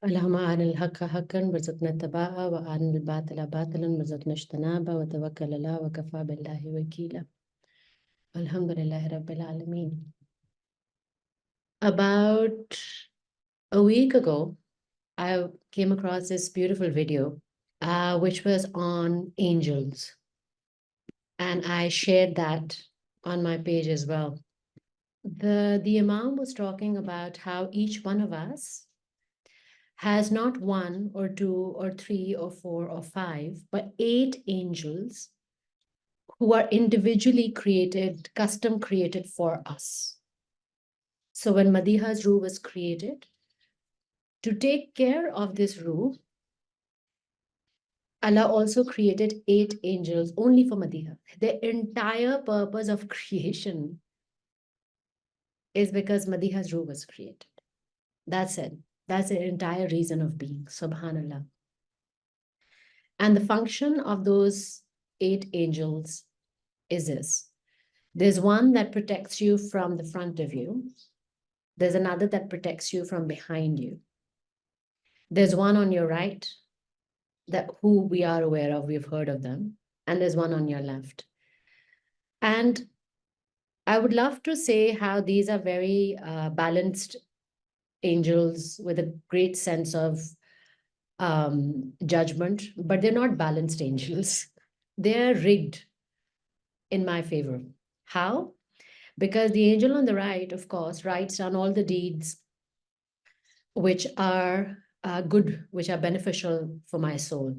اللهم أرنا الحق حقا وارزقنا اتباعه وأرنا الباطل باطلا وارزقنا اجتنابه وتوكل الله وكفى بالله وكيلا. الحمد لله رب العالمين. About a week ago, I came across this beautiful video, which was on angels, and I shared that on my page as well. The Imam was talking about how each one of us has not one or two or three or four or five, but 8 angels who are individually created, custom created for us. So when Madiha's Ruh was created, to take care of this Ruh, Allah also created 8 angels only for Madiha. The entire purpose of creation is because Madiha's Ruh was created. That's it. That's the entire reason of being, subhanallah. And the function of those 8 angels is this. There's one that protects you from the front of you. There's another that protects you from behind you. There's one on your right that who we are aware of, we've heard of them, and there's one on your left. And I would love to say how these are very balanced angels with a great sense of judgment, but they're not balanced angels. They're rigged in my favor. How? Because the angel on the right, of course, writes down all the deeds which are good, which are beneficial for my soul.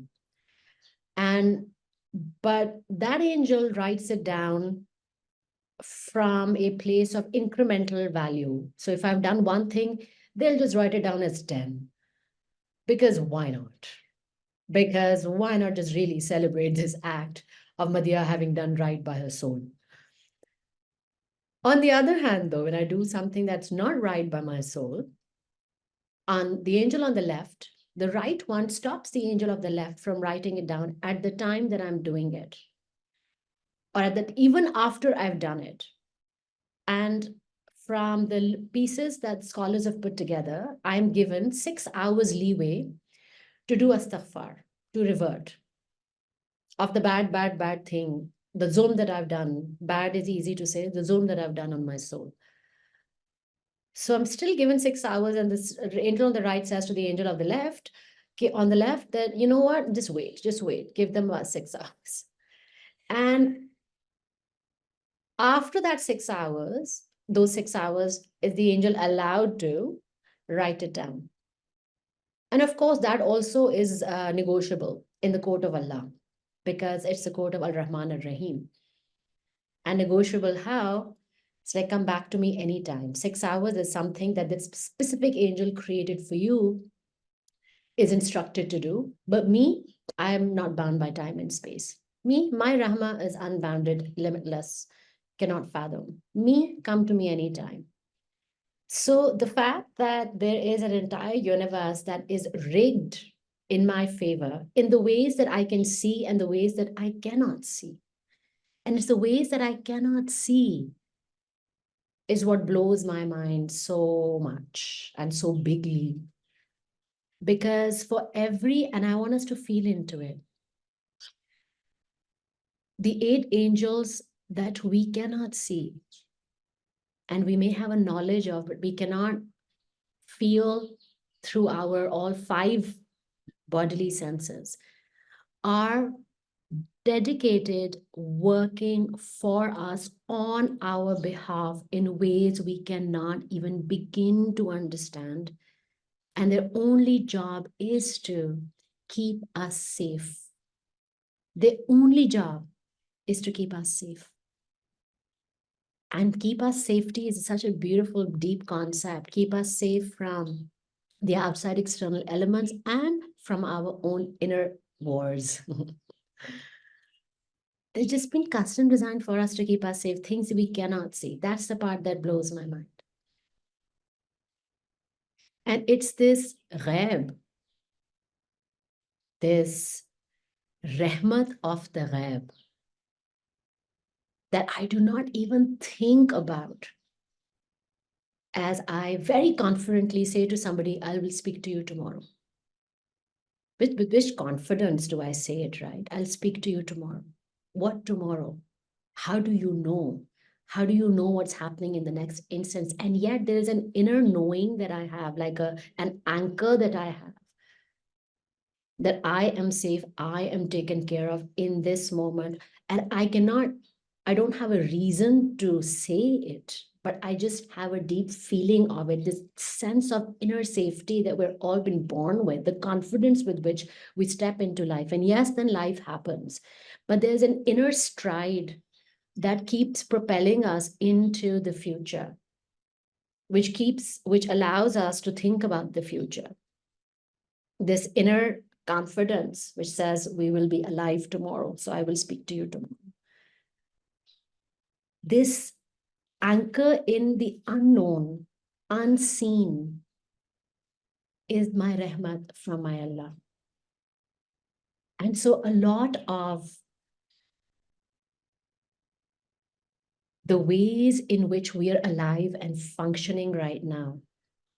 But that angel writes it down from a place of incremental value. So if I've done one thing, they'll just write it down as 10. Because why not? Because why not just really celebrate this act of Madhya having done right by her soul? On the other hand, though, when I do something that's not right by my soul, on the angel on the left, the right one stops the angel of the left from writing it down at the time that I'm doing it, or at that even after I've done it. And from the pieces that scholars have put together, I'm given 6 hours leeway to do astaghfar, to revert of the bad thing, the zulm that I've done. Bad is easy to say, the zulm that I've done on my soul. So I'm still given 6 hours, and this angel on the right says to the angel of the left, on the left, that, you know what, just wait, give them about 6 hours. And after that 6 hours, those 6 hours, is the angel allowed to write it down? And of course, that also is negotiable in the court of Allah, because it's the court of Al-Rahman Ar-Rahim. And negotiable how? It's like, come back to me anytime. 6 hours is something that this specific angel created for you is instructed to do. But me, I am not bound by time and space. Me, my Rahma is unbounded, limitless, cannot fathom. Me, come to me anytime. So the fact that there is an entire universe that is rigged in my favor in the ways that I can see and the ways that I cannot see. And it's the ways that I cannot see is what blows my mind so much and so bigly. Because for every, and I want us to feel into it, the 8 angels that we cannot see, and we may have a knowledge of, but we cannot feel through our all 5 bodily senses, are dedicated, working for us on our behalf in ways we cannot even begin to understand. And their only job is to keep us safe. Their only job is to keep us safe. And keep us safety is such a beautiful, deep concept. Keep us safe from the outside external elements and from our own inner wars. They've just been custom designed for us to keep us safe, things we cannot see. That's the part that blows my mind. And it's this ghaib, this rahmat of the ghaib, that I do not even think about. as I very confidently say to somebody, I will speak to you tomorrow. With which confidence do I say it, right? I'll speak to you tomorrow. What tomorrow? How do you know? How do you know what's happening in the next instance? And yet there is an inner knowing that I have, like an anchor that I have, that I am safe, I am taken care of in this moment. And I don't have a reason to say it, but I just have a deep feeling of it, this sense of inner safety that we're all been born with, the confidence with which we step into life. And yes, then life happens, but there's an inner stride that keeps propelling us into the future, which allows us to think about the future. This inner confidence which says we will be alive tomorrow, so I will speak to you tomorrow. This anchor in the unknown, unseen, is my rahmat from my Allah. And so a lot of the ways in which we are alive and functioning right now,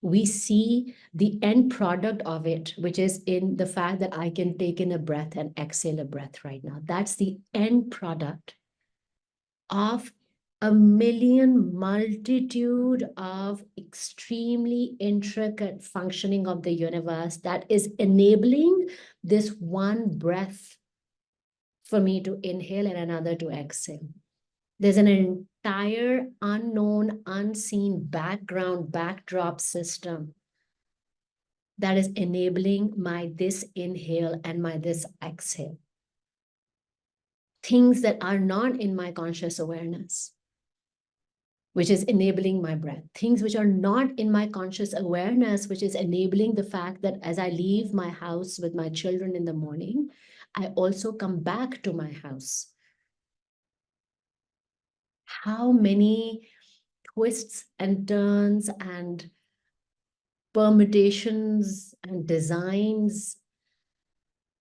we see the end product of it, which is in the fact that I can take in a breath and exhale a breath right now. That's the end product of a multitude of extremely intricate functioning of the universe that is enabling this one breath for me to inhale and another to exhale. There's an entire unknown, unseen backdrop system that is enabling my this inhale and my this exhale. Things that are not in my conscious awareness, which is enabling my breath. Things which are not in my conscious awareness, which is enabling the fact that as I leave my house with my children in the morning, I also come back to my house. How many twists and turns and permutations and designs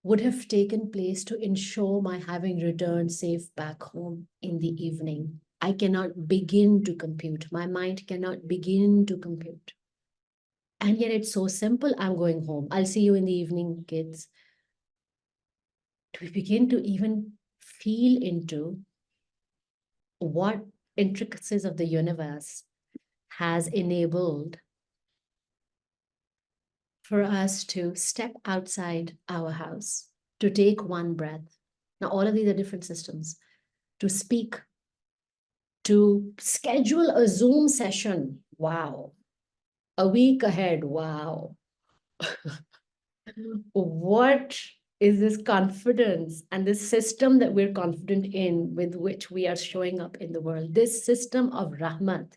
would have taken place to ensure my having returned safe back home in the evening. I cannot begin to compute. My mind cannot begin to compute. And yet it's so simple. I'm going home. I'll see you in the evening, kids. Do we begin to even feel into what intricacies of the universe has enabled for us to step outside our house, to take one breath? Now, all of these are different systems. To speak, to schedule a Zoom session. Wow. A week ahead. Wow. What is this confidence and this system that we're confident in with which we are showing up in the world? This system of rahmat,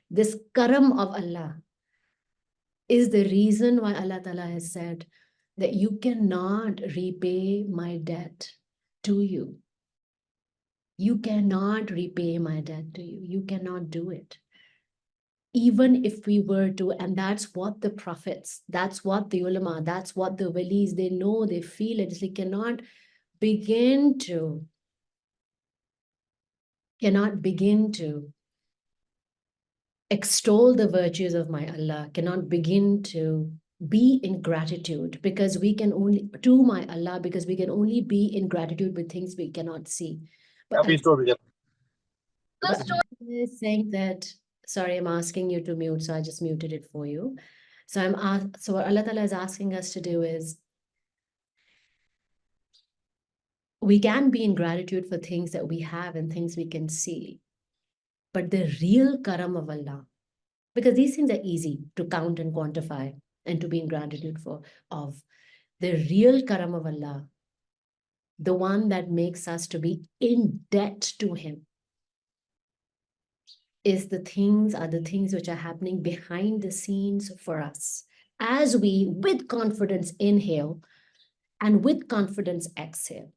this karam of Allah is the reason why Allah Ta'ala has said that you cannot repay my debt to you. You cannot repay my debt to you. You cannot do it. Even if we were to, and that's what the prophets, that's what the ulama, that's what the walis, they know, they feel it. They cannot begin to extol the virtues of my Allah, cannot begin to be in gratitude because we can only, to my Allah, because we can only be in gratitude with things we cannot see. But is saying that, sorry, I'm asking you to mute, so I just muted it for you. So what Allah Ta'ala is asking us to do is, we can be in gratitude for things that we have and things we can see. But the real karam of Allah, because these things are easy to count and quantify and to be in gratitude for, of the real karam of Allah, the one that makes us to be in debt to Him, are the things which are happening behind the scenes for us as we, with confidence, inhale and with confidence, exhale.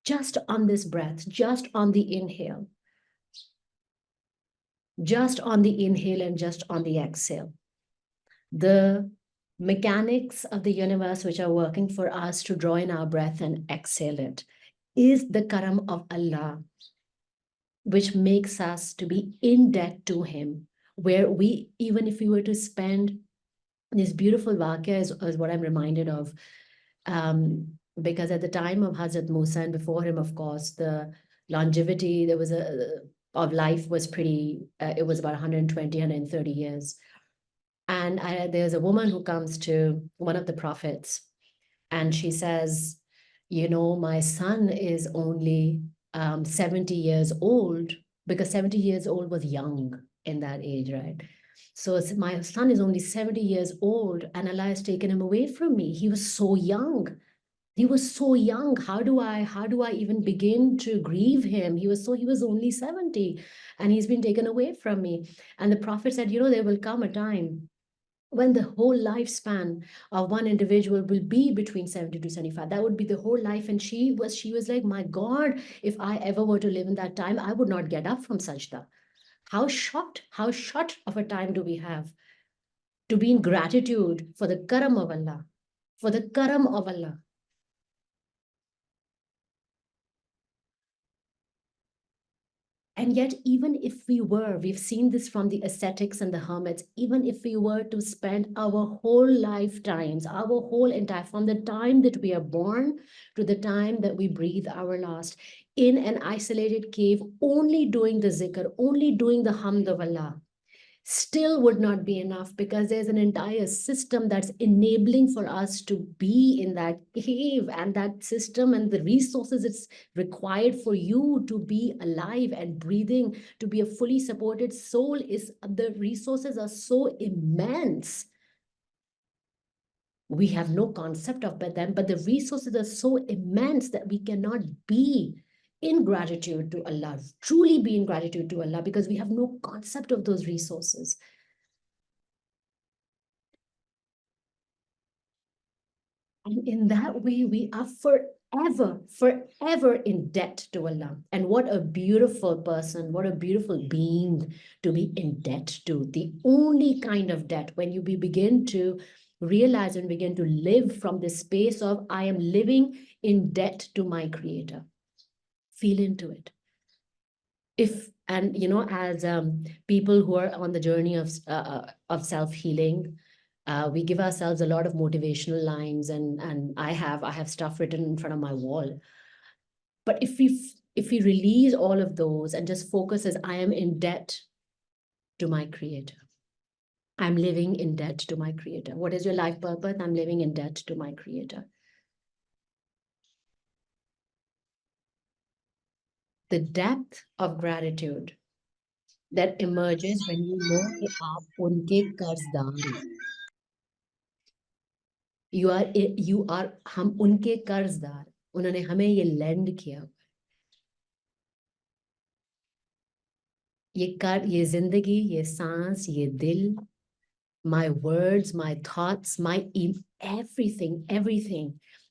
Just on this breath, just on the inhale, just on the inhale and just on the exhale. The mechanics of the universe which are working for us to draw in our breath and exhale it is the karam of Allah which makes us to be in debt to him, where we, even if we were to spend this beautiful vakya is what I'm reminded of. Because at the time of Hazrat Musa and before him, of course, the longevity there was a of life was pretty, it was about 120, 130 years. And there's a woman who comes to one of the prophets and she says, you know, my son is only 70 years old, because 70 years old was young in that age, right? So my son is only 70 years old and Allah has taken him away from me. He was so young. He was so young. How do I even begin to grieve him? He was only 70 and he's been taken away from me. And the prophet said, you know, there will come a time when the whole lifespan of one individual will be between 70 to 75. That would be the whole life. And she was like, my God, if I ever were to live in that time, I would not get up from sajda. How short of a time do we have to be in gratitude for the karam of Allah, for the karam of Allah. And yet, even if we've seen this from the ascetics and the hermits, even if we were to spend our whole lifetimes, our whole entire, from the time that we are born to the time that we breathe our last, in an isolated cave, only doing the zikr, only doing the hamd of Allah, still would not be enough, because there's an entire system that's enabling for us to be in that cave, and that system and the resources it's required for you to be alive and breathing, to be a fully supported soul, is the resources are so immense. We have no concept of them, but the resources are so immense that we cannot be in gratitude to Allah, truly be in gratitude to Allah, because we have no concept of those resources. And in that way, we are forever in debt to Allah. And what a beautiful person, what a beautiful being to be in debt to. The only kind of debt when you begin to realize and begin to live from the space of, I am living in debt to my Creator. Feel into it. And you know, as people who are on the journey of self-healing, we give ourselves a lot of motivational lines, and I have stuff written in front of my wall. But if we release all of those and just focus as, I am in debt to my Creator. I'm living in debt to my Creator. What is your life purpose? I'm living in debt to my Creator. The depth of gratitude that emerges when you know कि आप उनके कर्जदार हो. You are हम उनके कर्जदार, उन्होंने हमें ये लैंड किया. ये जिंदगी, ये सांस, ये दिल, my words, my thoughts, everything,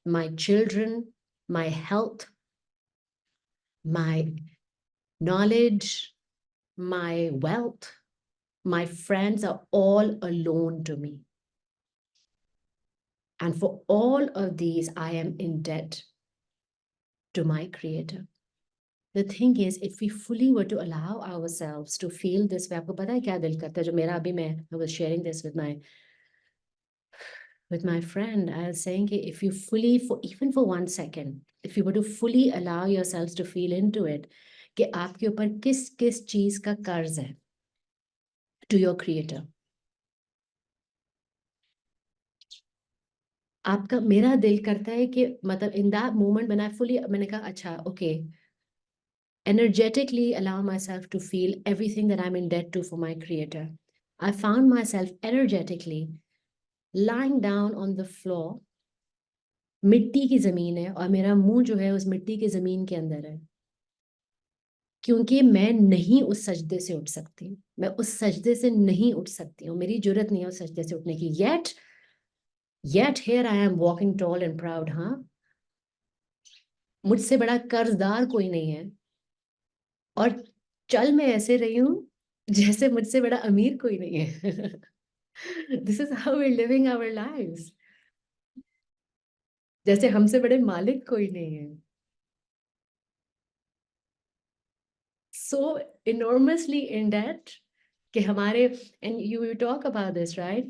my children, my health, my knowledge, my wealth, my friends are all a loan to me. And for all of these, I am in debt to my Creator. The thing is, if we fully were to allow ourselves to feel this way, आपको पता है क्या दिल करता है? जो मेरा अभी I was sharing this with my friend. I was saying कि if you fully, even for 1 second, if you were to fully allow yourselves to feel into it, कि आपके ऊपर किस किस चीज का कर्ज है to your Creator. आपका, मेरा दिल करता है कि मतलब in that moment when I fully, मैंने कहा अच्छा, okay, energetically allow myself to feel everything that I'm in debt to for my Creator. I found myself energetically lying down on the floor. मिट्टी की जमीन है और मेरा मुंह जो है उस मिट्टी की जमीन के अंदर है, क्योंकि मैं नहीं उस सजदे से उठ सकती. मैं उस सजदे से नहीं उठ सकती हूँ. मेरी जरूरत नहीं है उस सजदे से उठने की. Yet here I am walking tall and proud. हाँ, मुझसे बड़ा कर्जदार कोई नहीं है और चल मैं ऐसे रही हूँ जैसे मुझसे बड़ा अमीर कोई नहीं है. This is how we're living our lives. जैसे हमसे बड़े मालिक कोई नहीं है. so enormously in debt कि हमारे, and you talk about this, right?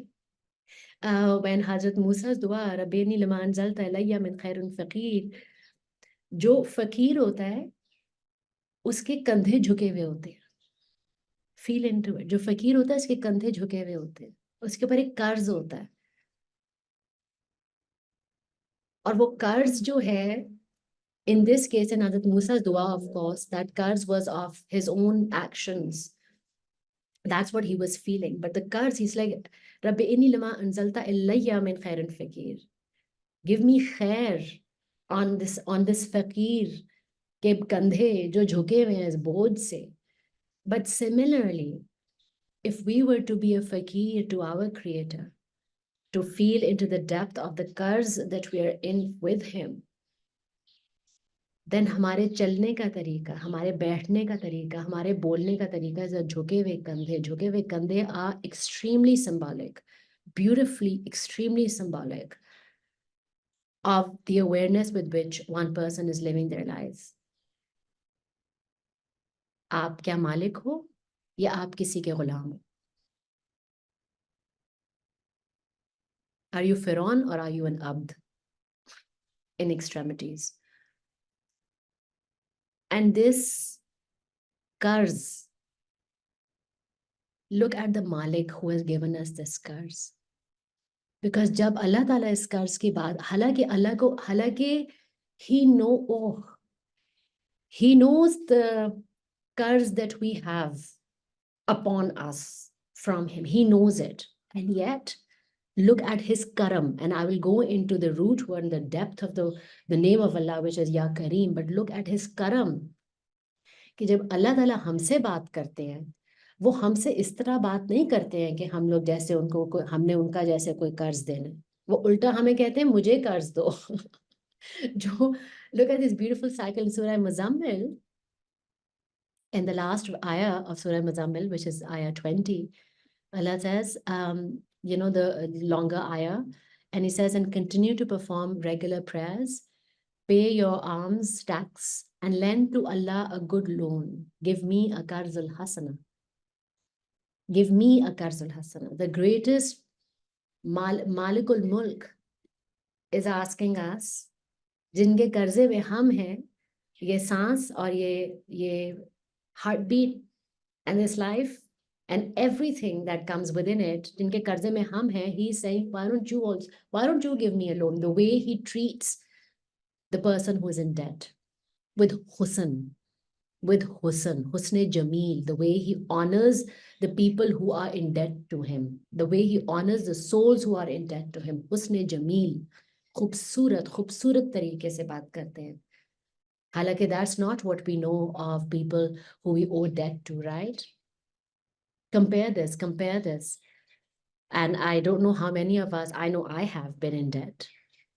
When Hazrat Musa's dua, Rabbini lima anzalta ilayya min khairun faqir, जो फकीर होता है उसके कंधे झुके हुए होते हैं. Feel into it. जो फकीर होता है उसके कंधे झुके हुए होते हैं, उसके ऊपर एक कर्ज होता है, और वो कर्ज जो है, in this case in Hazrat Musa's dua, of course that कर्ज was of his own actions. That's what he was feeling. But the curse, he's like, Rabbi inni lama anzalta ilayya min khairin fakir. Give me khair on this fakir ke kandhe jo jhuke hue hain is bojh se. But similarly, if we were to be a fakir to our creator, to feel into the depth of the curse that we are in with him, then हमारे चलने का तरीका, हमारे बैठने का तरीका, हमारे बोलने का तरीका, झुके हुए कंधे are extremely symbolic, beautifully, extremely symbolic of the awareness with which one person is living their lives. आप क्या मालिक हो या आप किसी के गुलाम हो? Are you Pharaoh or are you an abd in extremities? And this curse, look at the Malik who has given us this curse. Because जब अल्लाह ताला इस कर्ज के बाद, हालांकि he knows the curse that we have upon us from him. He knows it. And yet, look at his karam. And I will go into the root word and the depth of the name of Allah, which is Ya Kareem. But look at his karam. कि जब अल्लाह ताला हमसे बात करते हैं, वो हमसे इस तरह बात नहीं करते हैं कि हम लोग जैसे हमने उनका जैसे कोई कर्ज देना. वो उल्टा हमें कहते हैं मुझे कर्ज दो. जो, look at this beautiful cycle in Surah Muzammil, in the last ayah of Surah Muzammil, which is ayah 20, Allah says, the longer ayah, and he says, and continue to perform regular prayers, pay your alms tax, and lend to Allah a good loan. Give me a karzul hasana. Give me a karzul hasana. The greatest Malikul Mulk is asking us, जिनके कर्जे में हम हैं, ये सांस और ये heartbeat and this life and everything that comes within it, जिनके कर्जे में हम हैं, he's saying, why don't you give me a loan? The way he treats the person who is in debt with husn, husn jameel, the way he honors the people who are in debt to him, the way he honors the souls who are in debt to him, husn jameel, खूबसूरत तरीके से बात करते हैं. हालांकि that's not what we know of people who we owe debt to, right? Compare this. And I don't know how many of us, I know I have been in debt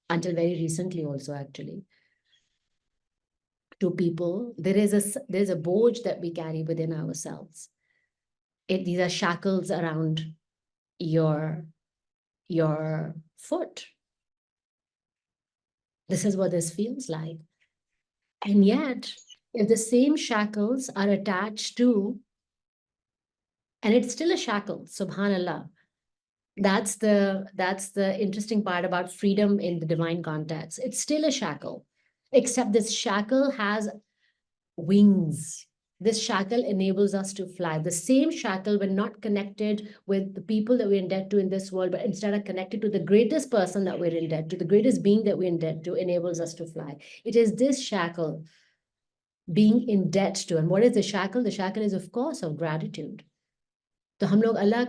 until very recently also, actually, to people. There's a boj that we carry within ourselves. These are shackles around your foot. This is what this feels like. And yet, if the same shackles are attached to, and it's still a shackle, subhanallah, that's the interesting part about freedom in the divine context. It's still a shackle, except this shackle has wings. This shackle enables us to fly. The same shackle, when not connected with the people that we're in debt to in this world, but instead are connected to the greatest person that we're in debt to, the greatest being that we're in debt to, enables us to fly. It is this shackle, being in debt to. And what is the shackle? The shackle is, of course, of gratitude. तो हम लोग अल्लाह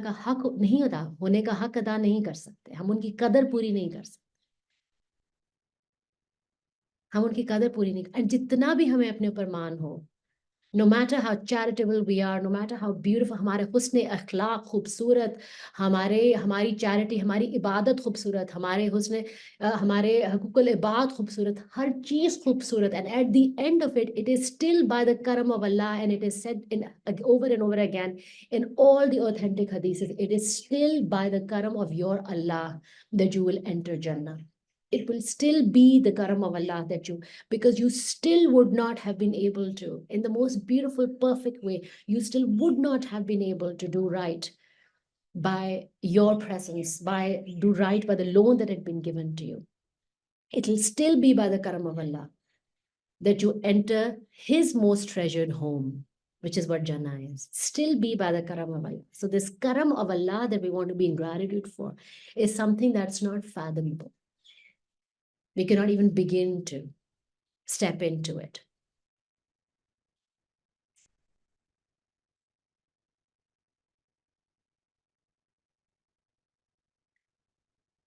का हक नहीं अदा होने का हक अदा नहीं कर सकते. हम उनकी कदर पूरी नहीं कर सकते. हम उनकी कदर पूरी नहीं. और जितना भी हमें अपने ऊपर मान हो, no matter how charitable we are, no matter how beautiful, हमारे हुस्न अखलाक खूबसूरत, हमारी चैरिटी, हमारी इबादत खूबसूरत, हमारे हुकूकुल इबाद खूबसूरत, हर चीज़ खूबसूरत. And at the end of it, it is still by the karam of Allah, and it is said over and over again in all the authentic hadiths, it is still by the karam of your Allah that you will enter Jannah. it will still be the karam of Allah that you, because you still would not have been able to, in the most beautiful, perfect way, you still would not have been able to do right by your presence, by do right by the loan that had been given to you. It'll still be by the karam of Allah that you enter his most treasured home, which is what Jannah is. Still be by the karam of Allah. So this karam of Allah that we want to be in gratitude for is something that's not fathomable. We cannot even begin to step into it.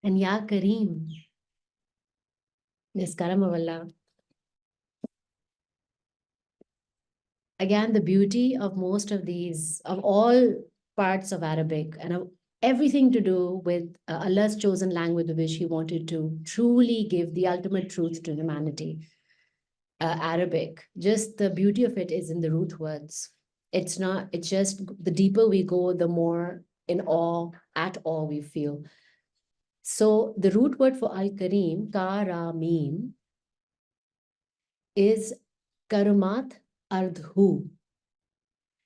And Ya Kareem, this karam of Allah, again, the beauty of most of these, of all parts of Arabic and of everything to do with Allah's chosen language, with which he wanted to truly give the ultimate truth to humanity. Arabic, just the beauty of it is in the root words. It's not, it's just the deeper we go, the more in awe, at awe we feel. So the root word for Al-Kareem, Ka-Ra-Mim, is Karumat Ardhu,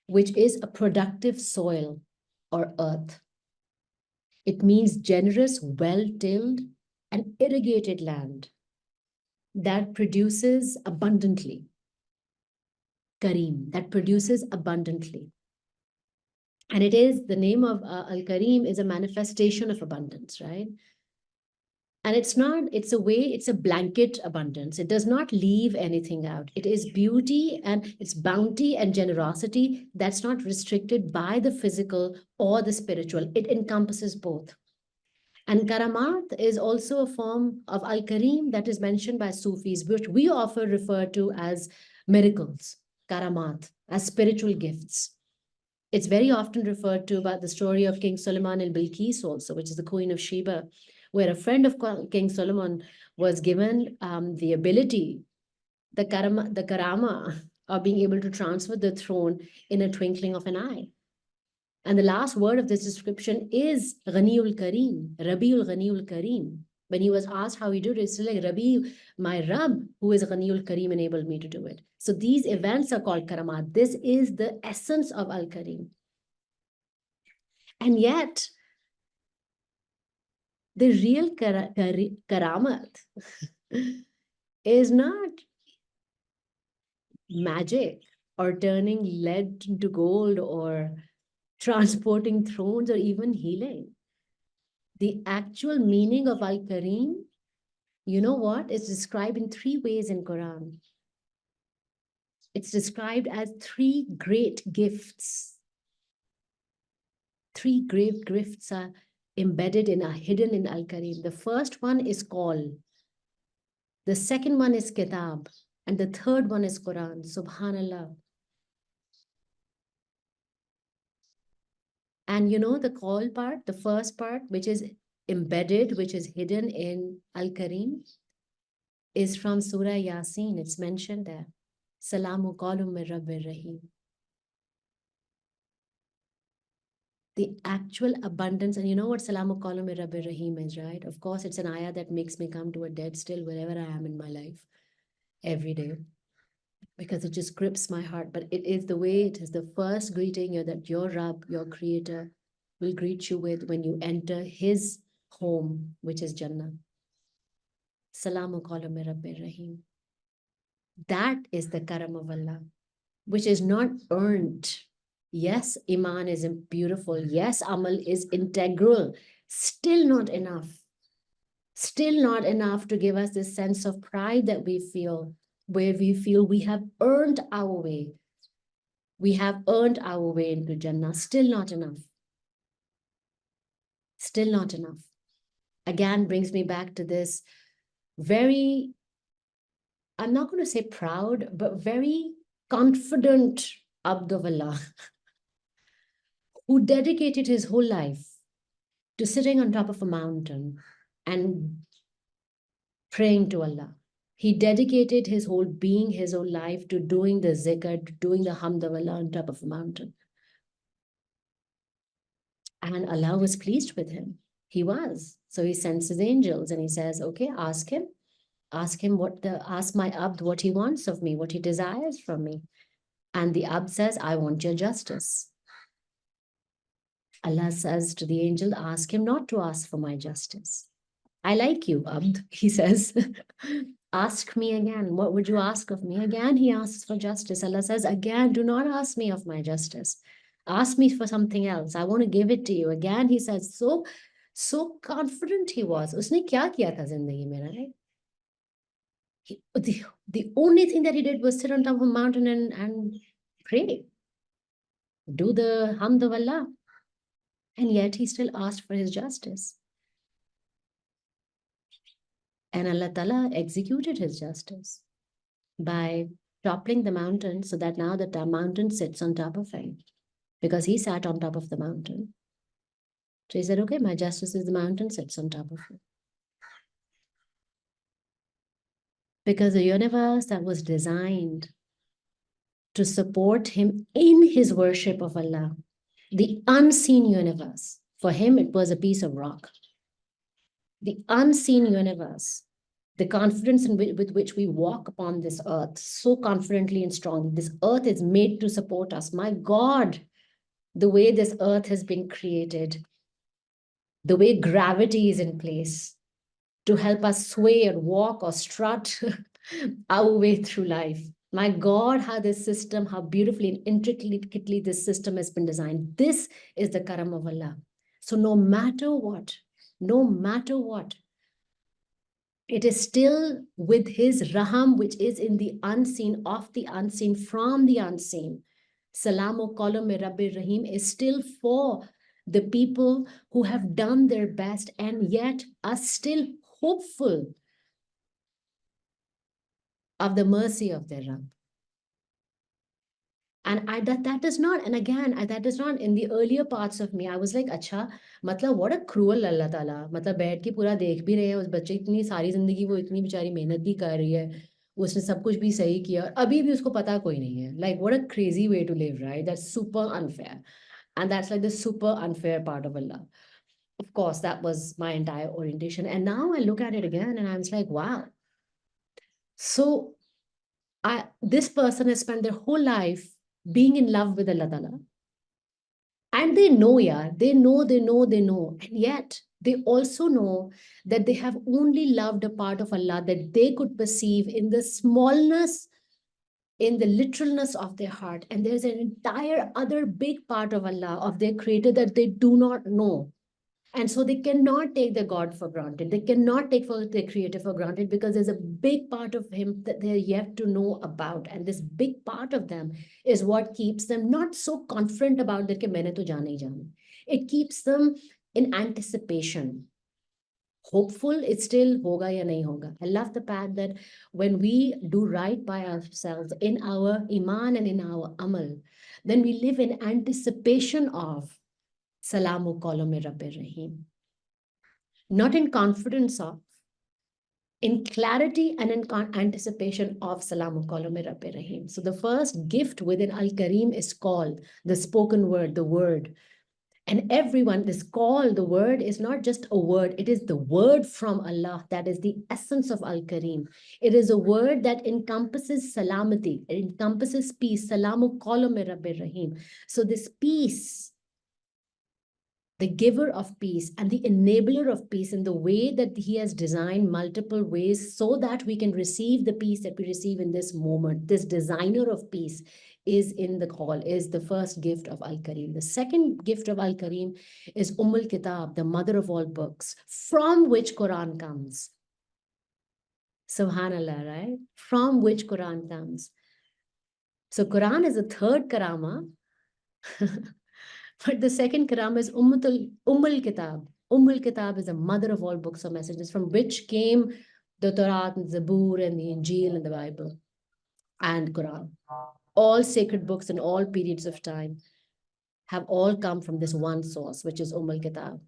which is a productive soil or earth. It means generous, well-tilled and irrigated land that produces abundantly. Kareem, that produces abundantly. And it is, the name of Al-Kareem is a manifestation of abundance, right? And it's not, it's a way, it's a blanket abundance. It does not leave anything out. It is beauty and it's bounty and generosity that's not restricted by the physical or the spiritual. It encompasses both. And Karamat is also a form of Al-Kareem that is mentioned by Sufis, which we often refer to as miracles, Karamat, as spiritual gifts. It's very often referred to by the story of King Solomon and Bilqis also, which is the Queen of Sheba, where a friend of King Solomon was given the ability, the karama of being able to transfer the throne in a twinkling of an eye. And the last word of this description is Ghaniul Kareem, Rabiul Ghaniul Kareem. When he was asked how he did it, it's like Rabi, my Rab, who is Ghaniul Kareem, enabled me to do it. So these events are called karamat. This is the essence of Al-Kareem. And yet, the real karamat is not magic or turning lead into gold or transporting thrones or even healing. The actual meaning of Al-Kareem, you know what? It's described in 3 ways in Quran. It's described as 3 great gifts. 3 great gifts are embedded in, are hidden in Al-Kareem. The first one is Qal. The second one is Kitab. And the third one is Quran. Subhanallah. And you know the Qal part, the first part, which is embedded, which is hidden in Al-Kareem, is from Surah Yasin. It's mentioned there. Salamu qawlun min Rabbir Rahim. The actual abundance, and you know what Salamu qawlun min Rabbir Rahim is, right? Of course, it's an ayah that makes me come to a dead still wherever I am in my life, every day, because it just grips my heart. But it is the way, it is the first greeting that your Rabb, your creator, will greet you with when you enter his home, which is Jannah. Salamu qawlun min Rabbir Rahim. That is the karam of Allah, which is not earned. Yes, Iman is beautiful. Yes, Amal is integral. Still not enough. Still not enough to give us this sense of pride that we feel, where we feel we have earned our way. We have earned our way into Jannah. Still not enough. Still not enough. Again, brings me back to this very, I'm not going to say proud, but very confident Abd of Allah, who dedicated his whole life to sitting on top of a mountain and praying to Allah. He dedicated his whole being, his whole life to doing the zikr, doing the hamd of Allah on top of a mountain. And Allah was pleased with him. He was. So he sends his angels and he says, okay, ask him ask my Abd what he wants of me, what he desires from me. And the Abd says, I want your justice. Allah says to the angel, ask him not to ask for my justice. I like you, Abd, he says. Ask me again. What would you ask of me? Again, he asks for justice. Allah says, again, do not ask me of my justice. Ask me for something else. I want to give it to you. Again, he says, so confident he was. Usne kya kiya tha zindagi mein, right? The only thing that he did was sit on top of a mountain and pray, do the hamd of Allah. And yet he still asked for his justice. And Allah Ta'ala executed his justice by toppling the mountain so that now the mountain sits on top of him, because he sat on top of the mountain. So he said, okay, my justice is the mountain sits on top of you. Because the universe that was designed to support him in his worship of Allah, the unseen universe, for him it was a piece of rock. The unseen universe, the confidence with which we walk upon this earth so confidently and strongly. This earth is made to support us. My God, the way this earth has been created, the way gravity is in place to help us sway or walk or strut our way through life. My God, how this system, how beautifully and intricately this system has been designed. This is the karam of Allah. So no matter what, it is still with his raham, which is in the unseen, of the unseen, from the unseen. Salamu qalam Rabbi Rahim is still for the people who have done their best and yet are still hopeful of the mercy of their Rabb. And that is not, and again, that is not in the earlier parts of me. I was like, acha, matlab, what a cruel Allah Ta'ala. Matlab, बैठ के पूरा देख भी रहे हैं उस बच्चे इतनी सारी जिंदगी वो इतनी बेचारी मेहनत भी कर रही है, उसने सब कुछ भी सही किया और अभी भी उसको पता कोई नहीं है. Like, what a crazy way to live, right? That's super unfair. And that's like the super unfair part of Allah. Of course, that was my entire orientation. And now I look at it again and I was like, wow. So this person has spent their whole life being in love with Allah Ta'ala. And they know, yeah, they know. And yet they also know that they have only loved a part of Allah that they could perceive in the smallness, in the literalness of their heart. And there's an entire other big part of Allah, of their creator, that they do not know. And so they cannot take the God for granted. They cannot take their creator for granted, because there's a big part of him that they're yet to know about. And this big part of them is what keeps them not so confident about that ke maine to jaana hi jaana. It keeps them in anticipation. Hopeful, it's still hoga ya nahi hoga. I love the fact that when we do right by ourselves in our iman and in our amal, then we live in anticipation of Salamu Qalami Rabbi Rahim. Not in confidence of, in clarity and in anticipation of Salamu Qalami Rabbi Rahim. So the first gift within Al-Karim is called the spoken word, the word. And everyone, this call, the word, is not just a word, it is the word from Allah. That is the essence of Al-Karim. It is a word that encompasses salamati, it encompasses peace. Salamu Qalami Rabbi Rahim. So this peace, the giver of peace and the enabler of peace, in the way that he has designed multiple ways so that we can receive the peace that we receive in this moment. This designer of peace is in the call, is the first gift of Al-Karim. The second gift of Al-Karim is Kitab, the mother of all books, from which Quran comes. Subhanallah, right? From which Quran comes. So Quran is the third karama. But the second karam is Kitab. Kitab is the mother of all books or messages, from which came the Torah and Zabur and the Injil and the Bible and Quran. All sacred books in all periods of time have all come from this one source, which is Kitab.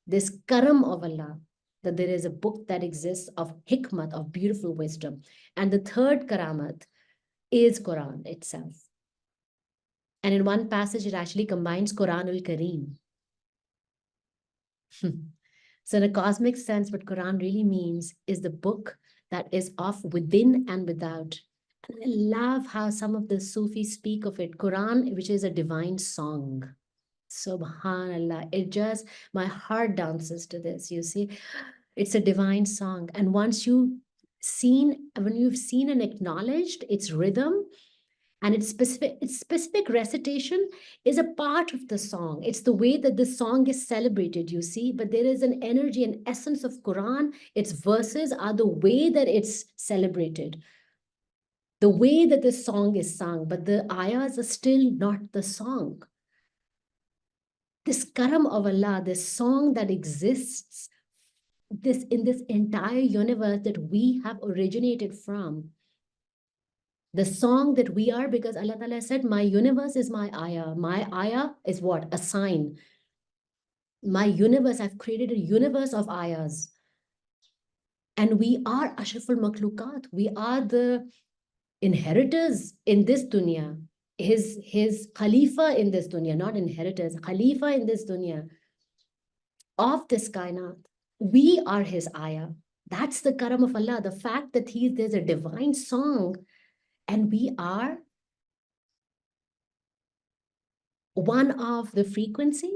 This karam of Allah, that there is a book that exists of hikmat, of beautiful wisdom. And the third karamat is Quran itself. And in one passage, it actually combines Quran al-Kareem. So in a cosmic sense, what Quran really means is the book that is of within and without. And I love how some of the Sufis speak of it. Quran, which is a divine song. Subhanallah. It just, my heart dances to this, you see. It's a divine song. And when you've seen and acknowledged its rhythm, and its specific recitation is a part of the song. It's the way that the song is celebrated, you see. But there is an energy and essence of Quran. Its verses are the way that it's celebrated, the way that the song is sung, but the ayahs are still not the song. This karam of Allah, this song that exists in this entire universe that we have originated from, the song that we are, because Allah Ta'ala said, my universe is my ayah. My ayah is what? A sign. My universe, I've created a universe of ayahs. And we are Ashraful Makhlukat. We are the inheritors in this dunya. His Khalifa in this dunya, not inheritors, Khalifa in this dunya of this kainat. We are his ayah. That's the karam of Allah. The fact that there's a divine song and we are one of the frequency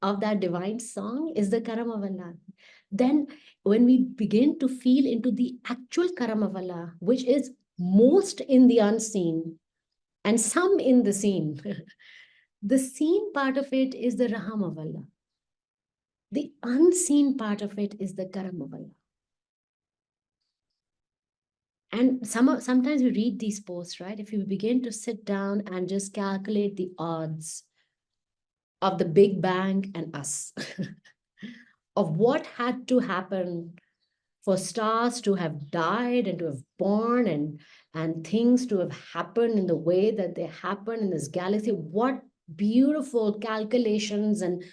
of that divine song is the karam of Allah. Then when we begin to feel into the actual karam of Allah, which is most in the unseen and some in the seen, the seen part of it is the raham of Allah. The unseen part of it is the karam of Allah. And sometimes we read these posts, right? If you begin to sit down and just calculate the odds of the Big Bang and us, of what had to happen for stars to have died and to have born and things to have happened in the way that they happen in this galaxy, what beautiful calculations and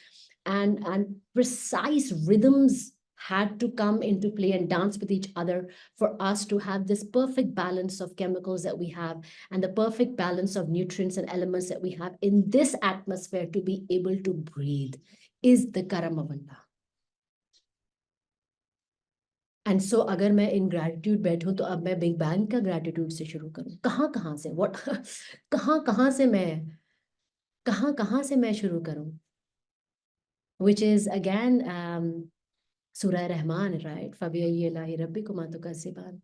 precise rhythms had to come into play and dance with each other for us to have this perfect balance of chemicals that we have and the perfect balance of nutrients and elements that we have in this atmosphere to be able to breathe is the karam of Allah. And so अगर मैं in gratitude बैठूं तो अब मैं big bang का gratitude से शुरू करूं, कहाँ से what कहाँ से मैं शुरू करूं, which is again Surah Rahman, right? فَبِأَيِّ آلَاءِ رَبِّكُمَا تُكَذِّبَانِ.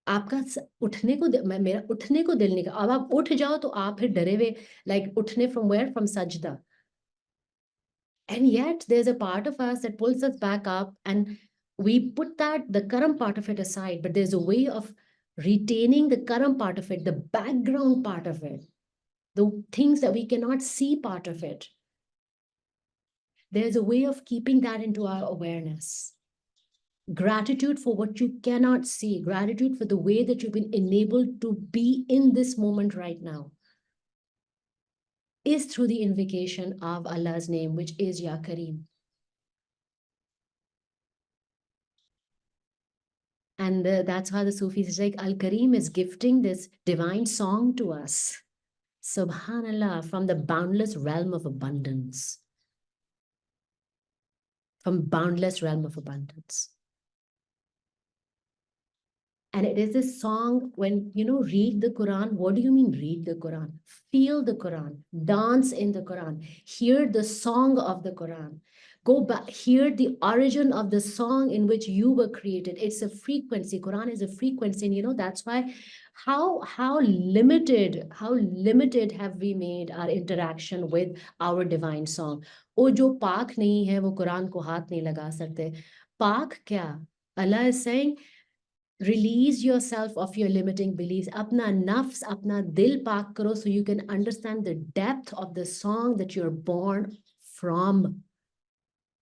आपका उठने को मेरा उठने को दिल नहीं कर, अब आप उठ जाओ तो आप फिर डरे हुए, like उठने from where? From sajda. And yet there's a part of us that pulls us back up and we put the karam part of it aside, but there's a way of retaining the karam part of it, the background part of it, the things that we cannot see part of it. There's a way of keeping that into our awareness. Gratitude for what you cannot see, gratitude for the way that you've been enabled to be in this moment right now, is through the invocation of Allah's name, which is Ya Kareem. And that's how the Sufis is like, Al-Kareem is gifting this divine song to us. Subhanallah, from the boundless realm of abundance. From boundless realm of abundance. And it is this song when, read the Quran. What do you mean read the Quran? Feel the Quran, dance in the Quran, hear the song of the Quran. Go back, hear the origin of the song in which you were created. It's a frequency. Quran is a frequency. And that's why how limited have we made our interaction with our divine song. Oh, jo paak nahi hai, wo Quran ko haath nahi laga sakte. Paak kya? Allah is saying, release yourself of your limiting beliefs. Apna nafs, apna dil paak karo so you can understand the depth of the song that you're born from.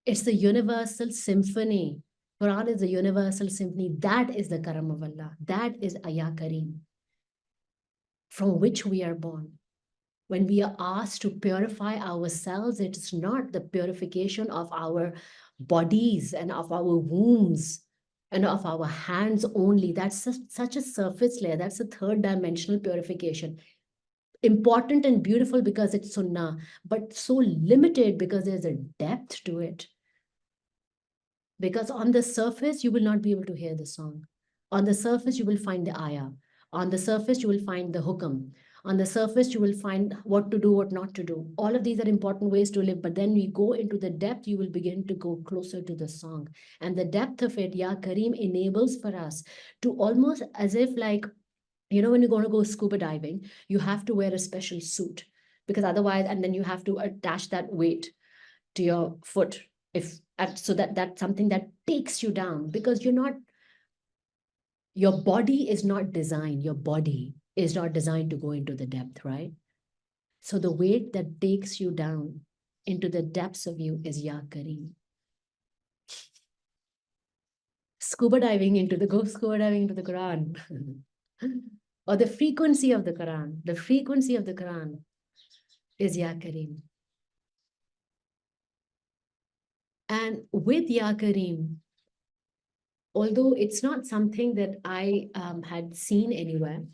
It's the universal symphony. Quran is the universal symphony. That is the karam of Allah. That is Ya Kareem, from which we are born. When we are asked to purify ourselves, it's not the purification of our bodies and of our wombs and of our hands only. That's such a surface layer. That's a third dimensional purification. Important and beautiful because it's sunnah, but so limited because there's a depth depth to it. Because on the surface, you will not be able to hear the song. On the surface, you will find the ayah. On the surface, you will find the hukam. On the surface, you will find what to do, what not to do. All of these are important ways to live. But then we go into the depth, you will begin to go closer to the song. And the depth of it, Ya Kareem, enables for us to almost as if like, you know, when you're going to go scuba diving, you have to wear a special suit because otherwise, and then you have to attach that weight to your foot if so that's something that takes you down because your body is not designed to go into the depth, right? So the weight that takes you down into the depths of you is Ya Kareem. Go scuba diving into the Quran. Or the frequency of the Quran is Ya Kareem. And with Ya Kareem, although it's not something that I had seen anywhere,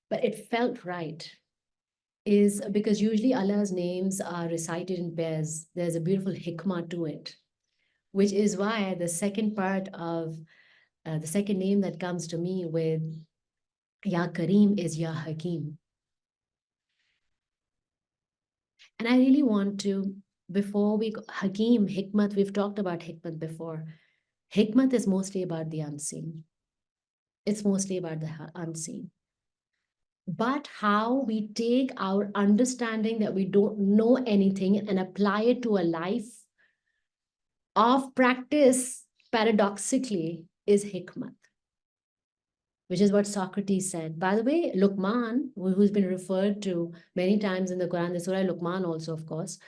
but it felt right, is because usually Allah's names are recited in pairs. There's a beautiful hikmah to it, which is why the second part of the second name that comes to me with Ya Kareem is Ya Hakeem. And I really want to, before we go, Hakeem, Hikmat, we've talked about Hikmat before. Hikmat is mostly about the unseen. It's mostly about the unseen. But how we take our understanding that we don't know anything and apply it to a life of practice, paradoxically, is hikmat, which is what Socrates said. By the way, Luqman, who's been referred to many times in the Quran, the Surah Luqman also, of course,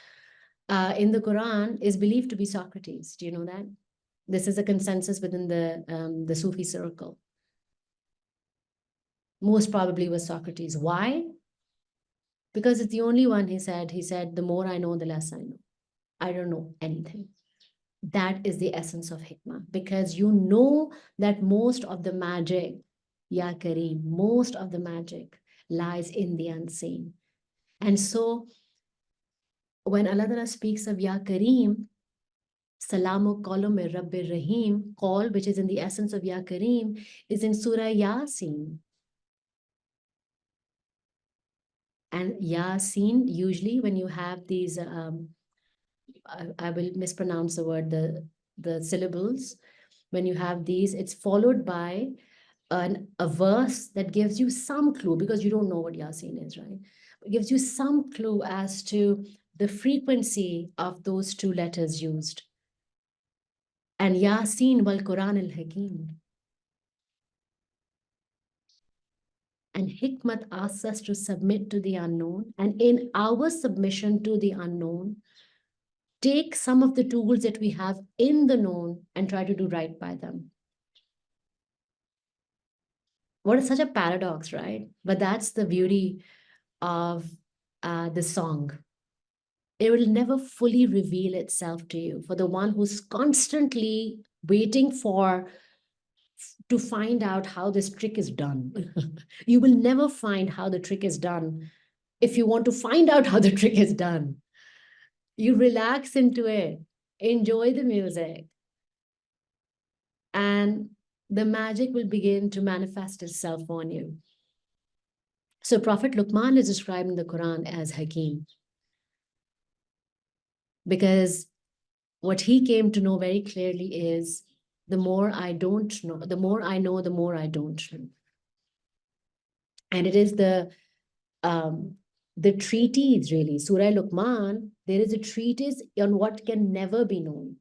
in the Quran is believed to be Socrates. Do you know that? This is a consensus within the Sufi circle. Most probably was Socrates. Why? Because it's the only one, he said, the more I know, the less I know. I don't know anything. That is the essence of hikmah, because you know that most of the magic, Ya Kareem, most of the magic lies in the unseen. And so when Allah Ta'ala speaks of Ya Kareem, Salamu Qalume Rabbi Rahim, call, which is in the essence of Ya Kareem, is in Surah Yasin. And Yasin, usually when you have these, I will mispronounce the word, the syllables. When you have these, it's followed by a verse that gives you some clue, because you don't know what Yasin is, right? It gives you some clue as to the frequency of those two letters used. And Yasin wal Quran al Hakim. And Hikmat asks us to submit to the unknown. And in our submission to the unknown, take some of the tools that we have in the known and try to do right by them. What is such a paradox, right? But that's the beauty of the song. It will never fully reveal itself to you. For the one who's constantly waiting to find out how this trick is done, you will never find how the trick is done. If you want to find out how the trick is done, you relax into it, enjoy the music, and the magic will begin to manifest itself on you. So Prophet Luqman is described in the Quran as Hakim, because what he came to know very clearly is the more I don't know, the more I know, the more I don't know. And it is the treatise, really. Surah Luqman, there is a treatise on what can never be known.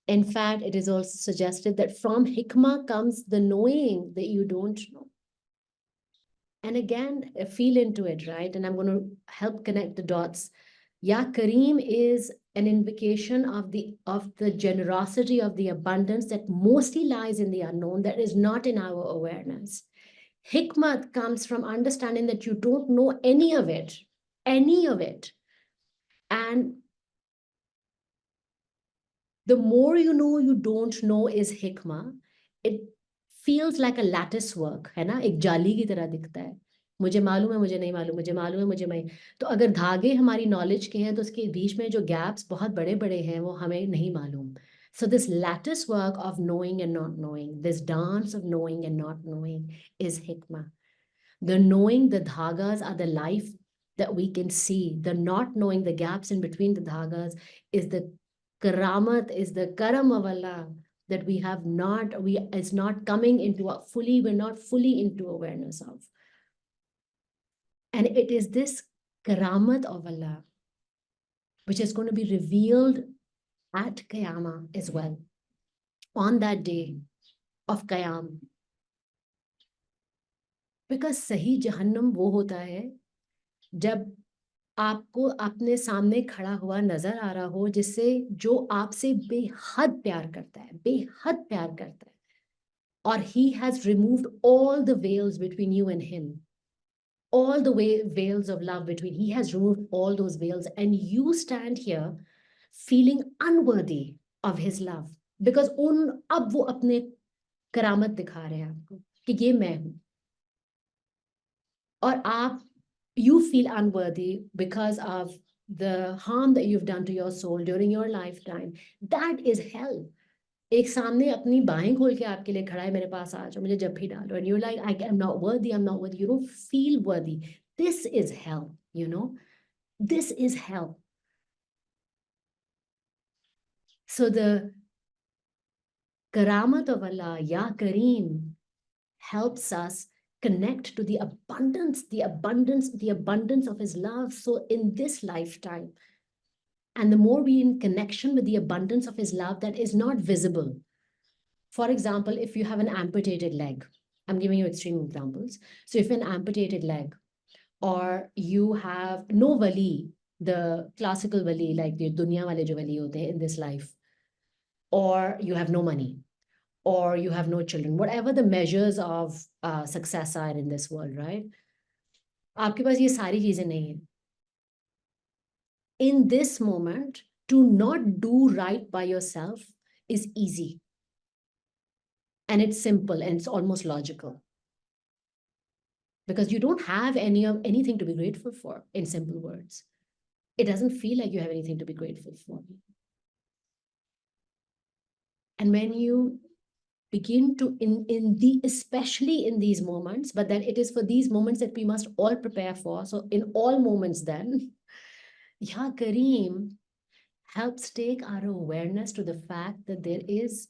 In fact, it is also suggested that from hikmah comes the knowing that you don't know. And again, feel into it, right? And I'm going to help connect the dots. Ya Kareem is an invocation of the generosity, of the abundance that mostly lies in the unknown, that is not in our awareness. Hikmat comes from understanding that you don't know any of it. And the more you know you don't know is hikmah. It feels like a lattice work, है ना? एक जाली की तरह दिखता है. मुझे मालूम है, मुझे नहीं मालूम, मुझे मालूम है, मुझे नहीं। तो अगर धागे हमारी नॉलेज के हैं तो उसके बीच में जो गैप्स बहुत बड़े बड़े हैं वो हमें नहीं मालूम. So this lattice work of knowing and not knowing, this dance of knowing and not knowing is hikmah. The knowing, the dhagas are the life that we can see. The not knowing, the gaps in between the dhagas is the karamat, is the karam of Allah that we have not, it's not coming into a fully, we're not fully into awareness of. And it is this karamat of Allah which is going to be revealed at Qiyamah as well, on that day of Qiyam. Because सही जहन्नम वो होता है जब आपको अपने सामने खड़ा हुआ नजर आ रहा हो जिससे जो आपसे बेहद प्यार करता है, बेहद प्यार करता है, और he has removed all the veils between you and him, all the veils of love between, he has removed all those veils, and you stand here feeling unworthy of his love because अब वो अपने करामत दिखा रहे हैं आपको कि ये मैं हूं, और आप you feel unworthy because of the harm that you've done to your soul during your lifetime. That is hell. एक सामने अपनी बाहें खोल के आपके लिए खड़ा है, मेरे पास आ जाओ, मुझे जफ्फी डालो, and you're like, I'm not worthy, I'm not worthy. You don't feel worthy. This is hell, you know. This is hell. So the karamat of Allah, Ya Kareem, helps us connect to the abundance of his love. So in this lifetime, and the more we in connection with the abundance of his love that is not visible. For example, if you have an amputated leg, I'm giving you extreme examples. So if an amputated leg, or you have no wali, the classical wali, like the dunya wale jo wali hote in this life, or you have no money, or you have no children, whatever the measures of success are in this world, right? आपके पास ये सारी चीजें नहीं है. In this moment, to not do right by yourself is easy. And it's simple and it's almost logical. Because you don't have anything to be grateful for, in simple words. It doesn't feel like you have anything to be grateful for. And when you begin to, especially in these moments, but then it is for these moments that we must all prepare for. So in all moments then, Ya Kareem helps take our awareness to the fact that there is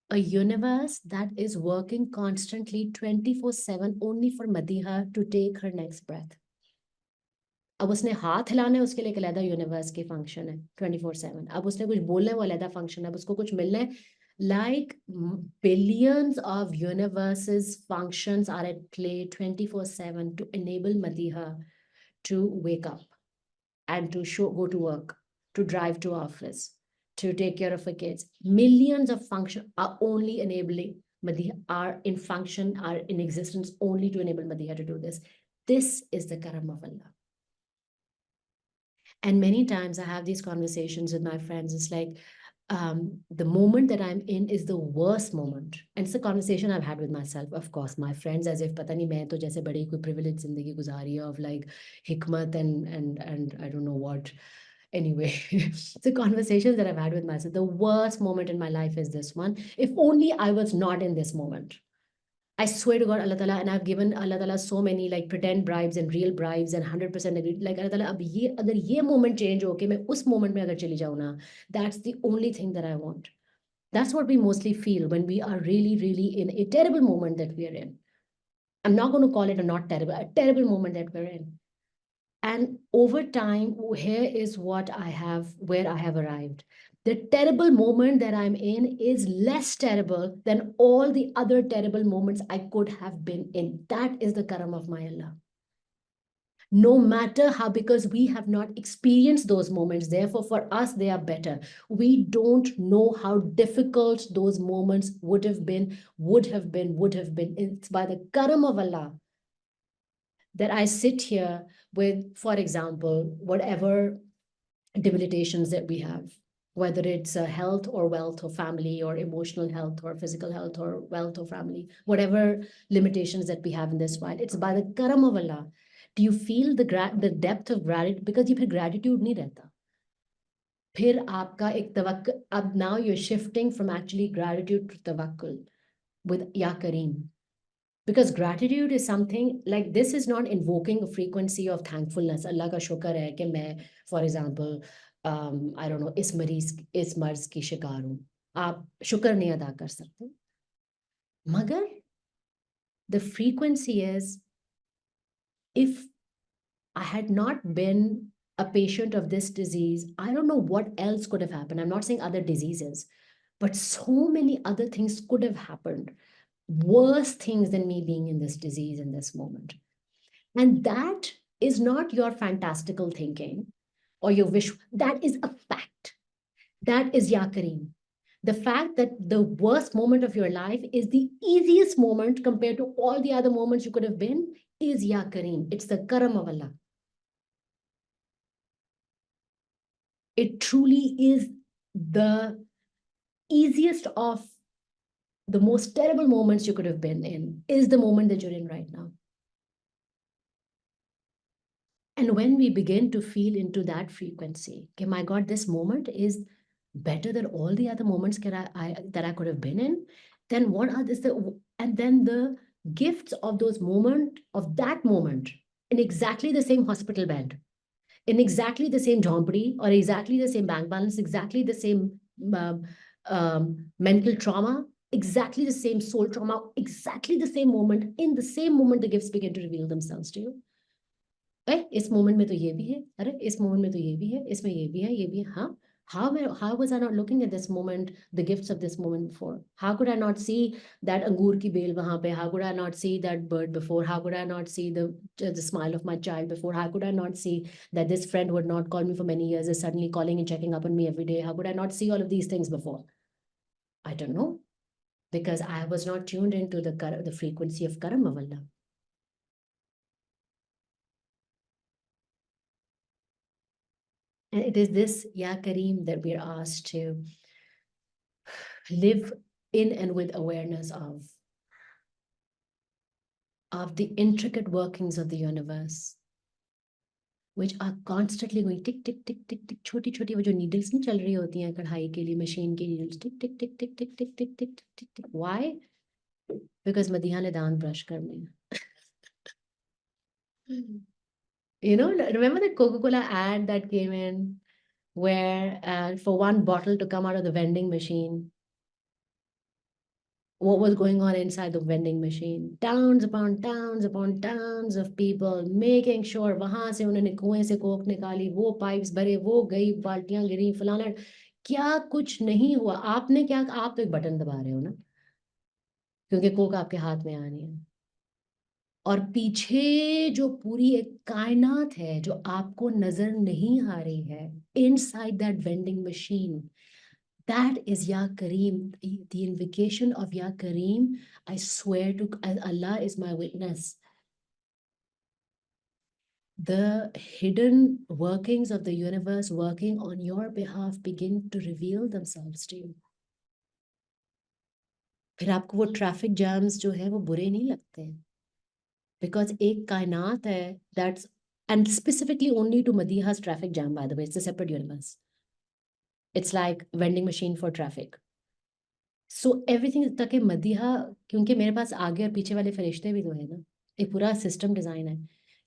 a universe that is working constantly 24/7 only for Madiha to take her next breath. अब उसने हाथ हिलाना है, उसके लिए एक अलग universe की फंक्शन है 24/7. अब उसने कुछ बोलना है, वो अलग फंक्शन है. अब उसको कुछ मिलना है. Like billions of universes functions are at play 24/7 to enable Madiha to wake up and to go to work, to drive to office, to take care of her kids. Millions of functions are only enabling Madiha, are in function, are in existence only to enable Madiha to do this. This is the karam of Allah. And many times I have these conversations with my friends. It's like, the moment that I'm in is the worst moment. And it's a conversation I've had with myself, of course, my friends, as if pata nahi main to jaise badi koi privileged zindagi guzari of like hikmat and I don't know what. Anyway, the conversations that I've had with myself, the worst moment in my life is this one. If only I was not in this moment. I swear to God, Allah Ta'ala, and I've given Allah Ta'ala so many like pretend bribes and real bribes and 100% agree. Like Allah Ta'ala, ab ye, agar ye moment change ho, okay, main us moment mein agar chali jaun na, that's the only thing that I want. That's what we mostly feel when we are really, really in a terrible moment that we are in. I'm not going to call it a terrible moment that we're in. And over time, here is where I have arrived. The terrible moment that I'm in is less terrible than all the other terrible moments I could have been in. That is the karam of my Allah. No matter how, because we have not experienced those moments, therefore for us they are better. We don't know how difficult those moments would have been. It's by the karam of Allah that I sit here with, for example, whatever debilitations that we have, whether it's health or wealth or family or emotional health or physical health or wealth or family, whatever limitations that we have in this world, it's by the karam of Allah. Do you feel the depth of gratitude? Because ये फिर gratitude नहीं रहता. फिर आपका एक तवक्कुल, अब now you're shifting from actually gratitude to tawakkul with Ya Kareem. Because gratitude is something like this is not invoking a frequency of thankfulness. Allah का शुक्र है कि मैं, for example, I don't know, इस मर्ज की शिकार हूँ. आप शुक्र नहीं अदा कर सकते. मगर the frequency is, if I had not been a patient of this disease, I don't know what else could have happened. I'm not saying other diseases, but so many other things could have happened. Worse things than me being in this disease in this moment. And that is not your fantastical thinking or your wish. That is a fact. That is Ya Kareem. The fact that the worst moment of your life is the easiest moment compared to all the other moments you could have been is Ya Kareem. It's the karam of Allah. It truly is the easiest of the most terrible moments you could have been in is the moment that you're in right now. And when we begin to feel into that frequency, okay, my God, this moment is better than all the other moments that I could have been in, then what are this? And then the gifts of those moment, of that moment, in exactly the same hospital bed, in exactly the same jhompadi, or exactly the same bank balance, exactly the same mental trauma, exactly the same soul trauma, exactly the same moment, in the same moment, the gifts begin to reveal themselves to you. इस moment में तो ये भी है, अरे इस moment में तो ये भी है, इसमें ये भी है, ये भी है. हाँ, how was I not looking at this moment, the gifts of this moment before? How could I not see that अंगूर की बेल वहां पे? How could I not see that bird before? How could I not see the smile of my child before? How could I not see that this friend who had not called me for many years is suddenly calling and checking up on me every day? How could I not see all of these things before? I don't know, because I was not tuned into the frequency of karam of Allah. And it is this Ya Kareem that we're asked to live in and with awareness of the intricate workings of the universe, which are constantly going tick, tick, tick, tick, tick, छोटी छोटी वो जो needles नहीं चल रही होती हैं कढ़ाई के लिए, machine की needles, tick, tick, tick, tick, tick, tick, tick, tick, tick, tick, tick. Why? Because Madiha ने दांत brush करने हैं. You know, remember the Coca-Cola ad that came in where for one bottle to come out of the vending machine, what was going on inside the vending machine? Towns upon towns upon towns of people making sure वहां से उन्होंने कुएं से Coke निकाली, वो pipes भरे, वो गई, बाल्टियां गिरी, फलाना. क्या कुछ नहीं हुआ. आपने क्या, आप तो एक बटन दबा रहे हो ना, क्योंकि कोक आपके हाथ में आनी है. और पीछे जो पूरी एक कायनात है जो आपको नजर नहीं आ रही है, inside that vending machine, that is Ya Kareem, the invocation of Ya Kareem. I swear to Allah is my witness. The hidden workings of the universe working on your behalf begin to reveal themselves to you. फिर आपको वो traffic jams जो है वो बुरे नहीं लगते हैं, because एक कायनात है that's, and specifically only to Madiha's traffic jam, by the way, it's a separate universe. It's like vending machine for traffic. So everything ताकि मदीहा, क्योंकि मेरे पास आगे और पीछे वाले फरिश्ते भी तो है ना, एक पूरा सिस्टम डिजाइन है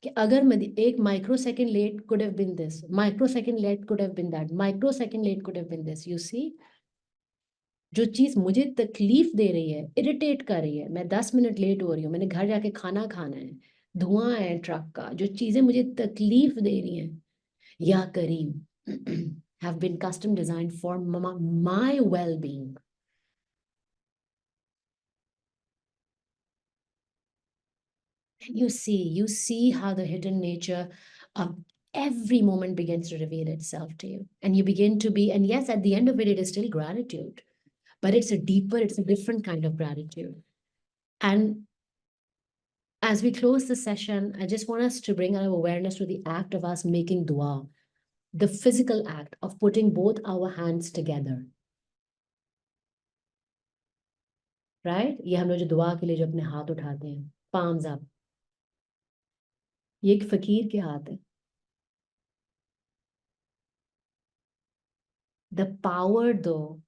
कि अगर एक microsecond late could have been this, microsecond late could have been that, microsecond late could have been this. You see, जो चीज मुझे तकलीफ दे रही है, इरिटेट कर रही है, मैं 10 मिनट लेट हो रही हूँ, मैंने घर जाके खाना खाना है, धुआं है ट्रक का, जो चीजें मुझे तकलीफ दे रही हैं, या करीम have been custom designed for my well-being. You see how the hidden nature of every moment begins to reveal itself to you. And you begin to be, and yes, at the end of it, it is still gratitude, but it's a different kind of gratitude. And as we close the session, I just want us to bring our awareness to the act of us making dua. the physical act of putting both our hands together. Right? ये हम लोग जो दुआ के लिए जो अपने हाथ उठाते हैं, palms up. ये एक फकीर के हाथ है. The power though,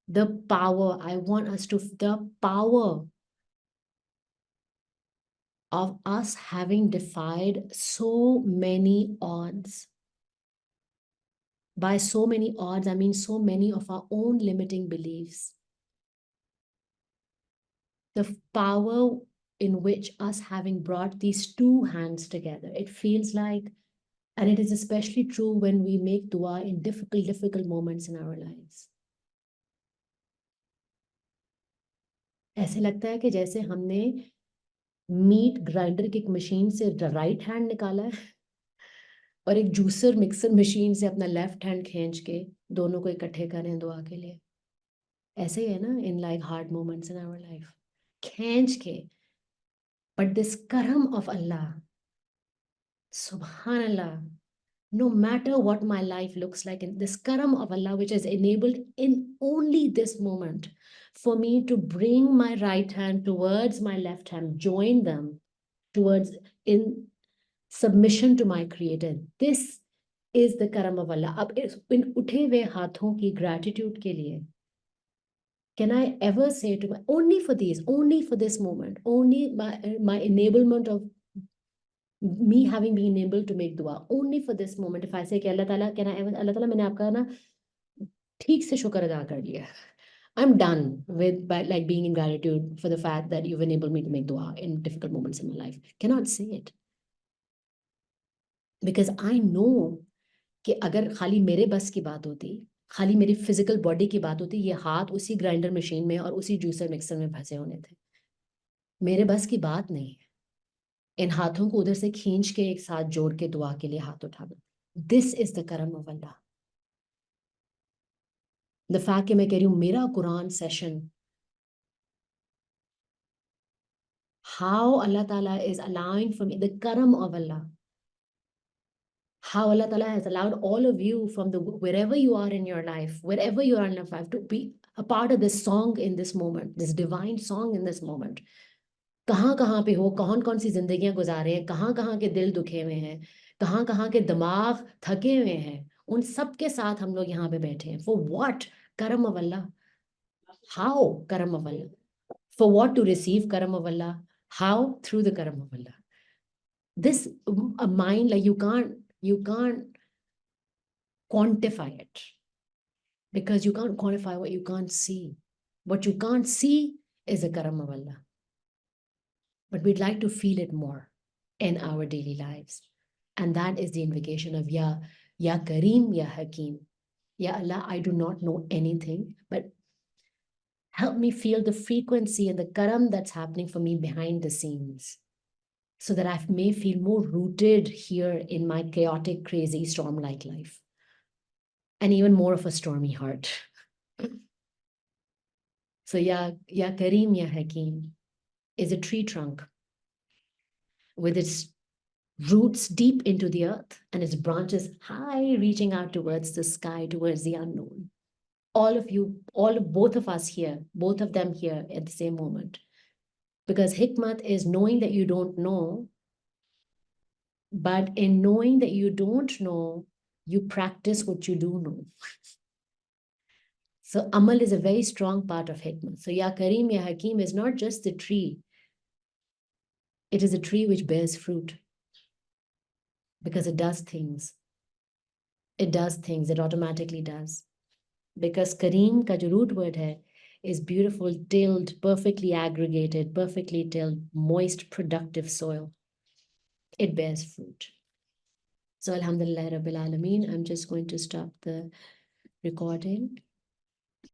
the power, I want us to, the power of us having defied so many odds. By so many odds, I mean so many of our own limiting beliefs. The power in which us having brought these two hands together, it feels like, and it is especially true when we make dua in difficult moments in our lives. ऐसे लगता है कि जैसे हमने meat grinder की एक machine से right hand निकाला है और एक जूसर मिक्सर मशीन से अपना लेफ्ट हैंड खींच के दोनों को इकट्ठे करें दुआ के लिए. ऐसे ही है ना in like hard moments in our life. खींच के. But this karam of Allah, Subhanallah, no matter what my life looks like, in this karam of Allah, which is enabled in only this moment for me to bring my right hand towards my left hand, join them towards in submission to my Creator. This is the karam of Allah. अब इन उठे हुए हाथों की gratitude के लिए, can I ever say to my, only for this moment, only my enablement of me having been able to make dua, only for this moment, if I say, Allah Ta'ala, can I ever, Allah Ta'ala, मैंने आपका ना ठीक से शुक्र अदा कर लिया. I'm done with like being in gratitude for the fact that you've enabled me to make dua in difficult moments in my life. Cannot say it. Because I know कि अगर खाली मेरे बस की बात होती, खाली मेरी फिजिकल बॉडी की बात होती, ये हाथ उसी ग्राइंडर मशीन में और उसी जूसर मिक्सर में फंसे होने थे. मेरे बस की बात नहीं है इन हाथों को उधर से खींच के एक साथ जोड़ के दुआ के लिए हाथ उठाना. दिस इज द करम ऑफ अल्लाह. द फैक्ट कि मैं कह रही हूँ मेरा Quran session, how Allah Ta'ala is allowing for me, the karam of Allah, how Allah Ta'ala has allowed all of you from the wherever you are in your life, wherever you are in your life, to be a part of this song in this moment, this divine song in this moment. कहाँ पे हो, कौन सी जिंदगियां गुजारे हैं, कहाँ के दिल दुखे हुए हैं, कहाँ के दिमाग थके हुए हैं, उन सब के साथ हम लोग यहाँ पे बैठे हैं. For what? Karam of Allah. How? Karam of Allah. For what? To receive karam of Allah. How? Through the karam of Allah. This a mind, like you can't quantify it, because you can't quantify what you can't see. What you can't see is the karam of Allah. But we'd like to feel it more in our daily lives. And that is the invocation of Ya Kareem, Ya Hakeem. Ya Allah, I do not know anything, but help me feel the frequency and the karam that's happening for me behind the scenes, so that I may feel more rooted here in my chaotic, crazy, storm-like life, and even more of a stormy heart. So Ya Kareem, Ya Hakeem is a tree trunk with its roots deep into the earth and its branches high, reaching out towards the sky, towards the unknown. All of you, both of us here, both of them here at the same moment. Because hikmat is knowing that you don't know, but in knowing that you don't know, you practice what you do know. So amal is a very strong part of hikmat. So Ya Kareem, Ya Hakeem is not just the tree. It is a tree which bears fruit, because it does things. It does things, it automatically does. Because Kareem ka jo root word hai is beautiful, tilled, perfectly aggregated, perfectly tilled, moist, productive soil. It bears fruit. So Alhamdulillah Rabbil Alameen, I'm just going to stop the recording.